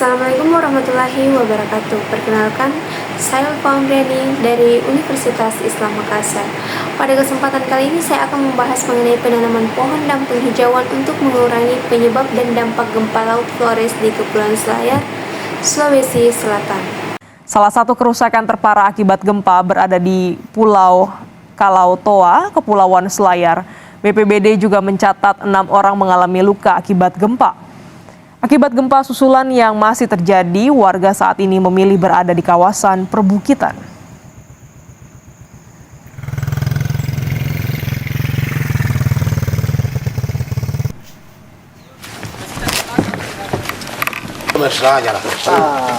Assalamualaikum warahmatullahi wabarakatuh. Perkenalkan, saya Lutfa Amriani dari Universitas Islam Makassar. Pada kesempatan kali ini saya akan membahas mengenai penanaman pohon dan penghijauan untuk mengurangi penyebab dan dampak gempa laut Flores di Kepulauan Selayar, Sulawesi Selatan. Salah satu kerusakan terparah akibat gempa berada di Pulau Kalautoa, Kepulauan Selayar. BPBD juga mencatat 6 orang mengalami luka akibat gempa. Akibat gempa susulan yang masih terjadi, warga saat ini memilih berada di kawasan perbukitan.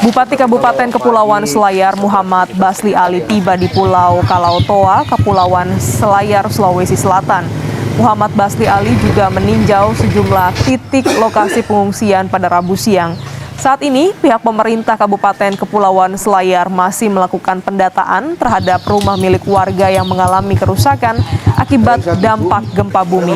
Bupati Kabupaten Kepulauan Selayar Muhammad Basli Ali tiba di Pulau Kalautoa, Kepulauan Selayar, Sulawesi Selatan. Muhammad Basli Ali juga meninjau sejumlah titik lokasi pengungsian pada Rabu siang. Saat ini, pihak pemerintah Kabupaten Kepulauan Selayar masih melakukan pendataan terhadap rumah milik warga yang mengalami kerusakan akibat dampak gempa bumi.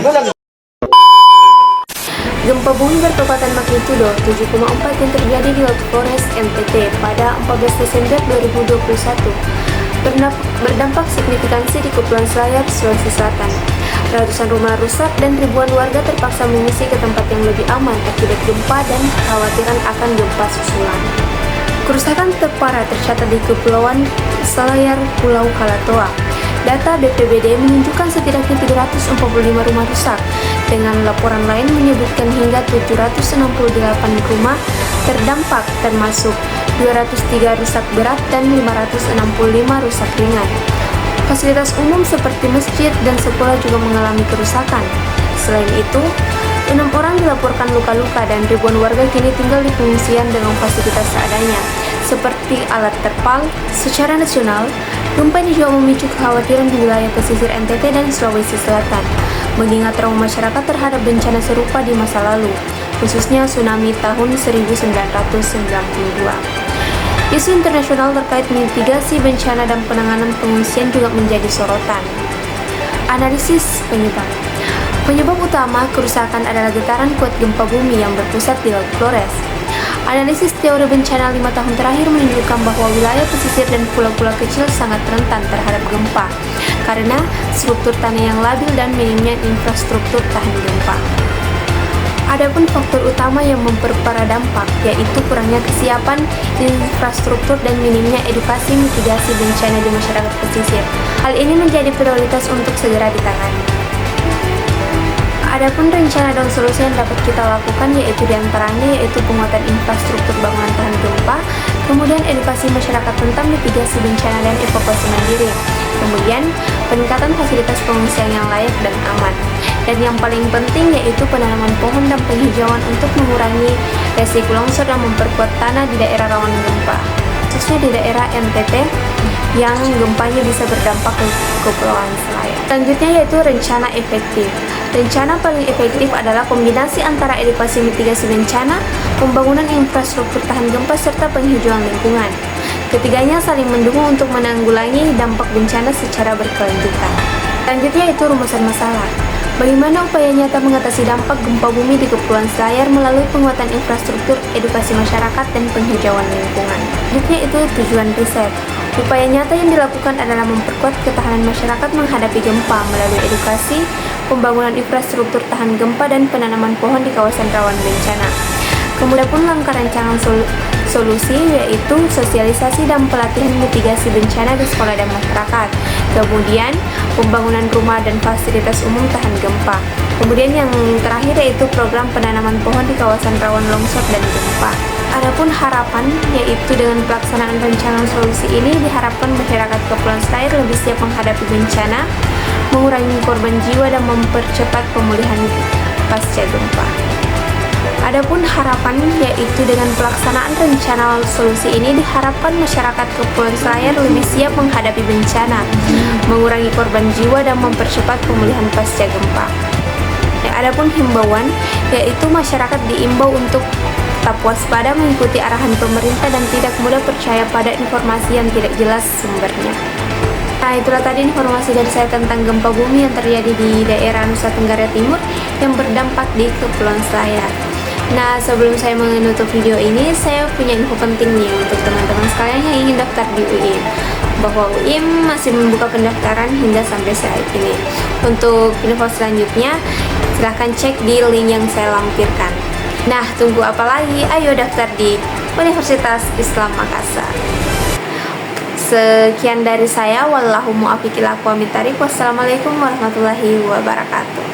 Gempa bumi berkekuatan magnitudo 7,4 yang terjadi di Laut Flores, NTT pada 14 Desember 2021 berdampak signifikansi di Kepulauan Selayar, Sulawesi Selatan. Ratusan rumah rusak dan ribuan warga terpaksa mengungsi ke tempat yang lebih aman akibat gempa dan kekhawatiran akan gempa susulan. Kerusakan terparah tercatat di Kepulauan Selayar, Pulau Kalautoa. Data BPBD menunjukkan setidaknya 345 rumah rusak, dengan laporan lain menyebutkan hingga 768 rumah terdampak, termasuk 203 rusak berat dan 565 rusak ringan. Fasilitas umum seperti masjid dan sekolah juga mengalami kerusakan. Selain itu, 6 orang dilaporkan luka-luka dan ribuan warga kini tinggal di pengungsian dengan fasilitas seadanya, seperti alat terpal. Secara nasional, gempa ini juga memicu kekhawatiran di wilayah pesisir NTT dan Sulawesi Selatan, mengingat trauma masyarakat terhadap bencana serupa di masa lalu, khususnya tsunami tahun 1992. Isu internasional terkait mitigasi bencana dan penanganan pengungsian juga menjadi sorotan. Analisis penyebab. Penyebab utama kerusakan adalah getaran kuat gempa bumi yang berpusat di Laut Flores. Analisis teori bencana 5 tahun terakhir menunjukkan bahwa wilayah pesisir dan pulau-pulau kecil sangat rentan terhadap gempa karena struktur tanah yang labil dan minimnya infrastruktur tahan gempa. Adapun faktor utama yang memperparah dampak, yaitu kurangnya kesiapan infrastruktur dan minimnya edukasi mitigasi bencana di masyarakat pesisir. Hal ini menjadi prioritas untuk segera ditangani. Adapun rencana dan solusi yang dapat kita lakukan yaitu penguatan infrastruktur bangunan tahan gempa, kemudian edukasi masyarakat tentang mitigasi bencana dan evakuasi mandiri, kemudian peningkatan fasilitas pengungsian yang layak dan aman. Dan yang paling penting yaitu penanaman pohon dan penghijauan untuk mengurangi resiko longsor dan memperkuat tanah di daerah rawan gempa, khususnya di daerah NTT yang gempanya bisa berdampak ke Kepulauan Selayar. Selanjutnya yaitu rencana efektif. Rencana paling efektif adalah kombinasi antara edukasi mitigasi bencana, pembangunan infrastruktur tahan gempa, serta penghijauan lingkungan. Ketiganya saling mendukung untuk menanggulangi dampak bencana secara berkelanjutan. Selanjutnya yaitu rumusan masalah. Bagaimana upaya nyata mengatasi dampak gempa bumi di Kepulauan Selayar melalui penguatan infrastruktur, edukasi masyarakat, dan penghijauan lingkungan. Selanjutnya itu tujuan riset. Upaya nyata yang dilakukan adalah memperkuat ketahanan masyarakat menghadapi gempa melalui edukasi, pembangunan infrastruktur tahan gempa, dan penanaman pohon di kawasan rawan bencana. Kemudian pun langkah rancangan solusi yaitu sosialisasi dan pelatihan mitigasi bencana di sekolah dan masyarakat. Kemudian pembangunan rumah dan fasilitas umum tahan gempa. Kemudian yang terakhir yaitu program penanaman pohon di kawasan rawan longsor dan gempa. Adapun harapan yaitu dengan pelaksanaan rancangan solusi ini diharapkan masyarakat Kepulauan Selayar lebih siap menghadapi bencana, mengurangi korban jiwa dan mempercepat pemulihan pasca gempa. Adapun harapan yaitu dengan pelaksanaan rencana solusi ini diharapkan masyarakat Kepulauan Selayar lebih siap menghadapi bencana, mengurangi korban jiwa dan mempercepat pemulihan pasca gempa. Adapun himbauan yaitu masyarakat diimbau untuk tetap waspada, mengikuti arahan pemerintah dan tidak mudah percaya pada informasi yang tidak jelas sumbernya. Nah, itulah tadi informasi dari saya tentang gempa bumi yang terjadi di daerah Nusa Tenggara Timur yang berdampak di Kepulauan Selayar. Nah, sebelum saya menutup video ini, saya punya info penting nih untuk teman-teman sekalian yang ingin daftar di UIN, bahwa UIN masih membuka pendaftaran hingga sampai saat ini. Untuk info selanjutnya, silahkan cek di link yang saya lampirkan. Nah, tunggu apa lagi? Ayo daftar di Universitas Islam Makassar. Sekian dari saya. Wallahu muwaffiq ila aqwamit thoriq. Wassalamualaikum warahmatullahi wabarakatuh.